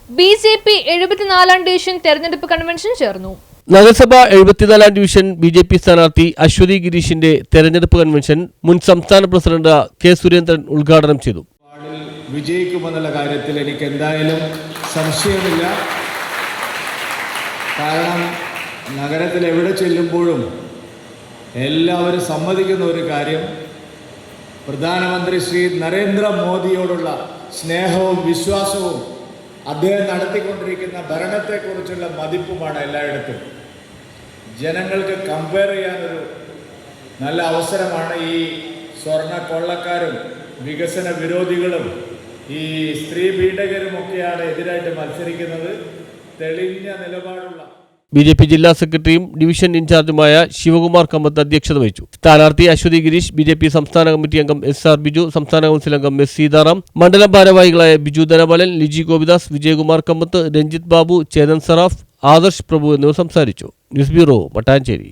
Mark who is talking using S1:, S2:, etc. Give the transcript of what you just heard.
S1: BJP 74-ാം division തെരഞ്ഞെടുപ്പ് convention ചേർന്നു.
S2: നഗരസഭ 74-ാം ഡിവിഷൻ BJP സ്ഥാനാർത്ഥി അശ്വതി ഗിരീഷിന്റെ തെരഞ്ഞെടുപ്പ് കൺവെൻഷൻ മുൻ സംസ്ഥാന പ്രസിഡന്റ് കെ സുരേന്ദ്രൻ ഉദ്ഘാടനം ചെയ്തു.
S3: വിജയിക്കുമെന്നുള്ള കാര്യത്തിൽ എനിക്ക് എന്തായാലും സംശയമില്ല. കാരണം നഗരത്തിൽ എവിടെ ചെല്ലുമ്പോഴും എല്ലാവരും സമ്മതിക്കുന്ന ഒരു കാര്യം, പ്രധാനമന്ത്രി ശ്രീ നരേന്ദ്രമോദിയോടുള്ള സ്നേഹവും വിശ്വാസവും അദ്ദേഹം നടത്തിക്കൊണ്ടിരിക്കുന്ന ഭരണത്തെക്കുറിച്ചുള്ള മതിപ്പുമാണ് എല്ലായിടത്തും. ജനങ്ങൾക്ക് കമ്പയർ ചെയ്യാനൊരു നല്ല അവസരമാണ്. ഈ സ്വർണ്ണ കൊള്ളക്കാരും വികസന വിരോധികളും ഈ സ്ത്രീ പീഡകരുമൊക്കെയാണ് എതിരായിട്ട് മത്സരിക്കുന്നത്. തെളിഞ്ഞ നിലപാടുള്ള
S2: BJP ജില്ലാ സെക്രട്ടറിയും ഡിവിഷൻ ഇൻചാർജുമായ ശിവകുമാർ കമ്മത്ത് അധ്യക്ഷത വഹിച്ചു. സ്ഥാനാർത്ഥി അശ്വതി ഗിരീഷ്, BJP സംസ്ഥാന കമ്മിറ്റി അംഗം SR ബിജു, സംസ്ഥാന കൗൺസിൽ അംഗം S സീതാറാം, മണ്ഡലം ഭാരവാഹികളായ ബിജു ധനപാലൻ, ലിജി ഗോപിദാസ്, വിജയകുമാർ കമ്മത്ത്, രഞ്ജിത്ത് ബാബു, ചേതൻ സറാഫ്, ആദർശ് പ്രഭു എന്നിവർ സംസാരിച്ചു. News bureau, Mattancherry.